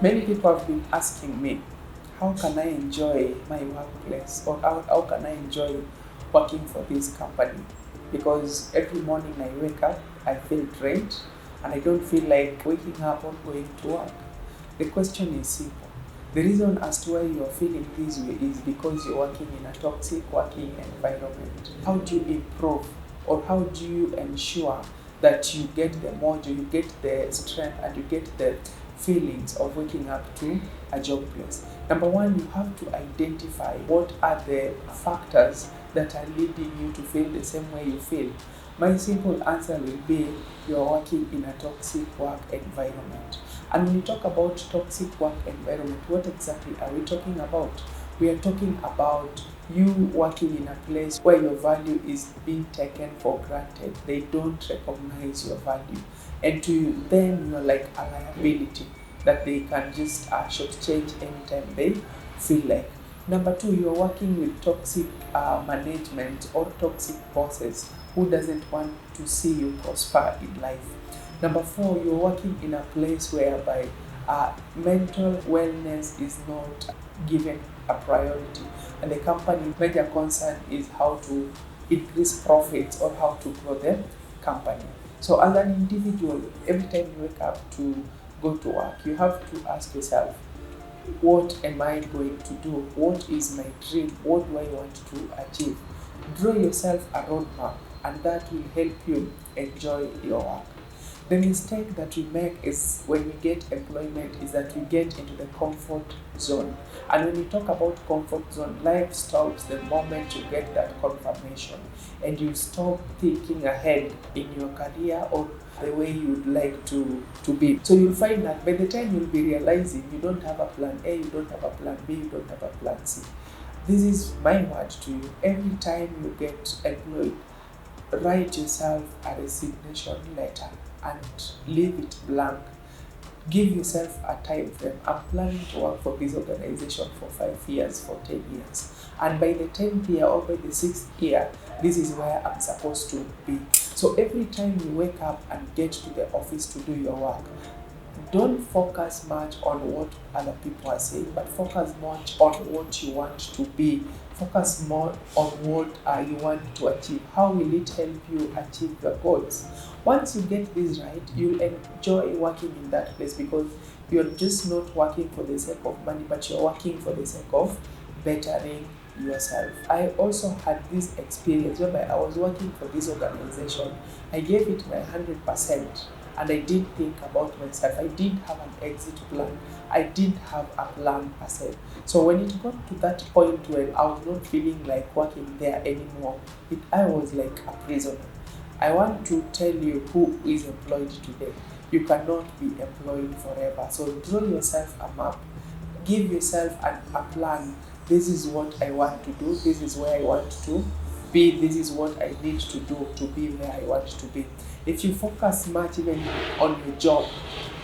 Many people have been asking me, how can I enjoy my workplace, or how can I enjoy working for this company? Because every morning I wake up, I feel drained, and I don't feel like waking up or going to work. The question is simple. The reason as to why you're feeling this way is because you're working in a toxic working environment. How do you improve, or how do you ensure that you get the mojo, you get the strength, and you get the feelings of waking up to a job place? Number one, you have to identify what are the factors that are leading you to feel the same way you feel. My simple answer will be you are working in a toxic work environment. And when we talk about toxic work environment, what exactly are we talking about? We are talking about you working in a place where your value is being taken for granted. They don't recognize your value. And to you, then you're like a liability that they can just shortchange anytime they feel like. Number two, you're working with toxic management or toxic bosses who doesn't want to see you prosper in life. Number four, you're working in a place whereby mental wellness is not given a priority, and the company's major concern is how to increase profits or how to grow the company. So, as an individual, every time you wake up to go to work, you have to ask yourself, what am I going to do? What is my dream? What do I want to achieve? Draw yourself a roadmap, and that will help you enjoy your work. The mistake that we make is when we get employment is that we get into the comfort zone. And when we talk about comfort zone, life stops the moment you get that confirmation, and you stop thinking ahead in your career or the way you would like to be. So you'll find that by the time you'll be realizing you don't have a plan A, you don't have a plan B, you don't have a plan C. This is my word to you. Every time you get employed, write yourself a resignation letter and leave it blank. Give yourself a time frame. I'm planning to work for this organization for 5 years, for 10 years. And by the 10th year or by the 6th year, this is where I'm supposed to be. So every time you wake up and get to the office to do your work, don't focus much on what other people are saying, but focus much on what you want to be. Focus more on what you want to achieve. How will it help you achieve your goals? Once you get this right, you'll enjoy working in that place because you're just not working for the sake of money, but you're working for the sake of bettering yourself. I also had this experience whereby I was working for this organization. I gave it my 100%. And I didn't think about myself. I didn't have an exit plan. I didn't have a plan per se. So when it got to that point where I was not feeling like working there anymore, I was like a prisoner. I want to tell you who is employed today. You cannot be employed forever. So draw yourself a map. Give yourself a plan. This is what I want to do. This is where I want to be. This is what I need to do to be where I want to be. If you focus much even on your job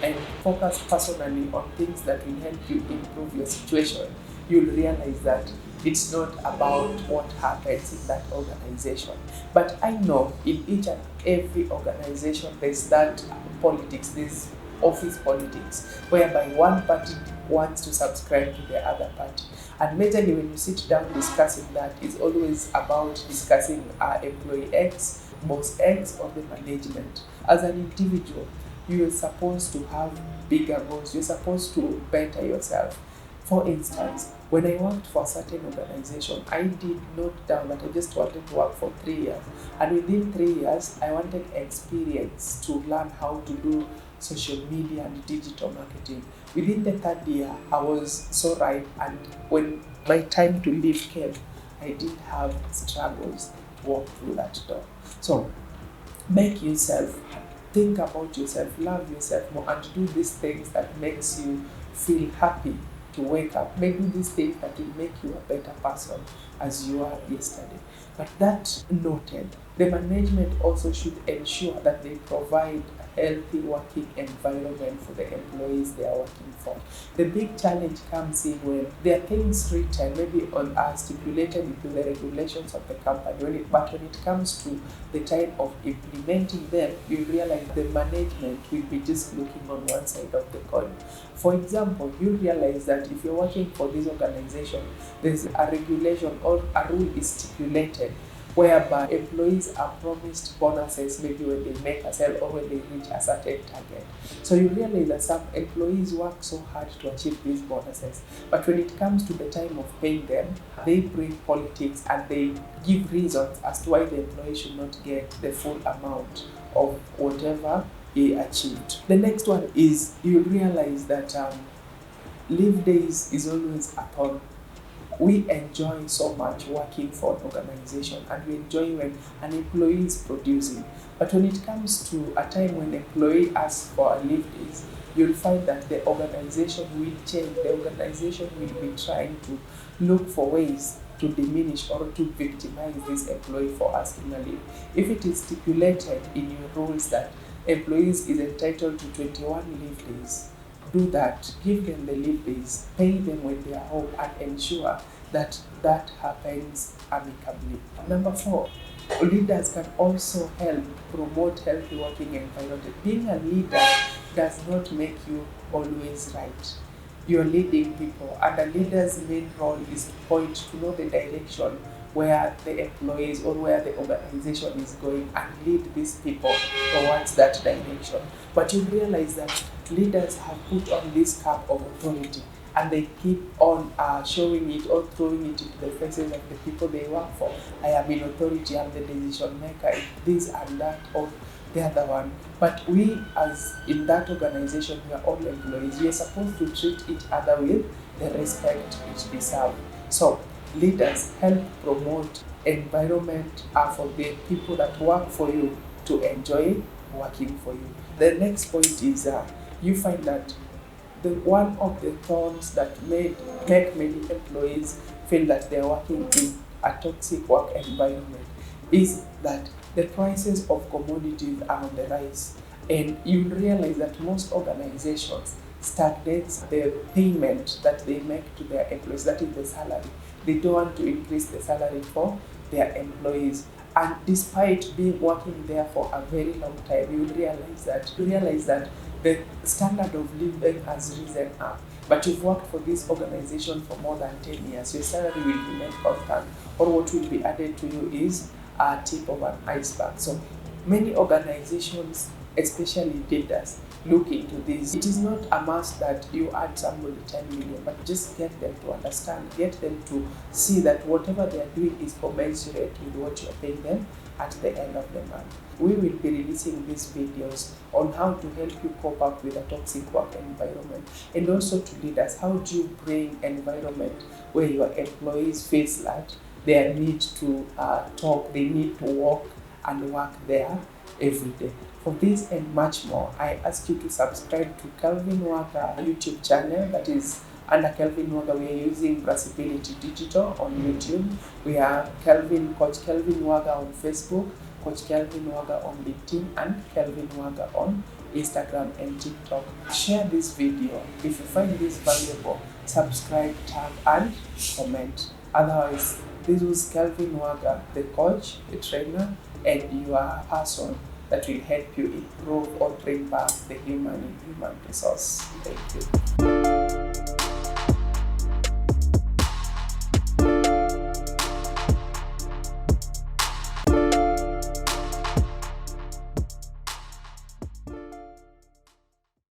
and focus personally on things that will help you improve your situation, you'll realize that it's not about what happens in that organization. But I know in each and every organization there's that politics, there's office politics, whereby one party wants to subscribe to the other party. And majorly when you sit down discussing that, it's always about discussing employee X, boss X, or the management. As an individual, you're supposed to have bigger goals. You're supposed to better yourself. For instance, when I worked for a certain organization, I did note down that I just wanted to work for 3 years. And within 3 years, I wanted experience to learn how to do social media and digital marketing. Within the 3rd year, I was so ripe, and when my time to leave came, I didn't have struggles to walk through that door. So, make yourself, think about yourself, love yourself more, and do these things that makes you feel happy to wake up. Maybe these things that will make you a better person as you are yesterday. But that noted, the management also should ensure that they provide healthy working environment for the employees they are working for. The big challenge comes in when there are things written, maybe on stipulated into the regulations of the company, but when it comes to the time of implementing them, you realize the management will be just looking on one side of the coin. For example, you realize that if you're working for this organization, there's a regulation or a rule is stipulated whereby employees are promised bonuses maybe when they make a sale or when they reach a certain target. So you realize that some employees work so hard to achieve these bonuses, but when it comes to the time of paying them, they bring politics and they give reasons as to why the employee should not get the full amount of whatever he achieved. The next one is you realize that leave days is always a thorn. We enjoy so much working for an organization and we enjoy when an employee is producing. But when it comes to a time when an employee asks for a leave days, you'll find that the organization will change. The organization will be trying to look for ways to diminish or to victimize this employee for asking a leave. If it is stipulated in your rules that employees is entitled to 21 leave days, do that, give them the leave days, pay them when they are home, and ensure that that happens amicably. Number 4, leaders can also help promote healthy working environment. Being a leader does not make you always right. You're leading people, and a leader's main role is to point to know the direction where the employees or where the organization is going and lead these people towards that direction. But you realize that leaders have put on this cap of authority and they keep on showing it or throwing it into the faces of the people they work for. I am in authority, I'm the decision maker, this and that or the other one. But we as in that organization, we are all employees. We are supposed to treat each other with the respect which deserve. So leaders help promote environment for the people that work for you to enjoy working for you. The next point is you find that one of the thorns that make many employees feel that they're working in a toxic work environment is that the prices of commodities are on the rise. And you realize that most organizations stagnates the payment that they make to their employees, that is the salary. They don't want to increase the salary for their employees. And despite being working there for a very long time, you realize that the standard of living has risen up. But you've worked for this organization for more than 10 years, your salary will remain constant, or what will be added to you is a tip of an iceberg. So many organizations, especially leaders, look into this. It is not a must that you add somebody 10 million, but just get them to understand, get them to see that whatever they are doing is commensurate with what you are paying them at the end of the month. We will be releasing these videos on how to help you cope up with a toxic work environment, and also to leaders, how do you bring environment where your employees feel that they need to talk, they need to walk and work there every day. For this and much more, I ask you to subscribe to Kelvin Waga YouTube channel. That is under Kelvin Waga. We are using Possibility Digital on YouTube. We are Coach Kelvin Waga on Facebook, Coach Kelvin Waga on LinkedIn, and Kelvin Waga on Instagram and TikTok. Share this video. If you find this valuable, subscribe, tag, and comment. Otherwise, this was Kelvin Waga, the coach, the trainer, and you are a person that will help you improve or bring back the human resource. Thank you.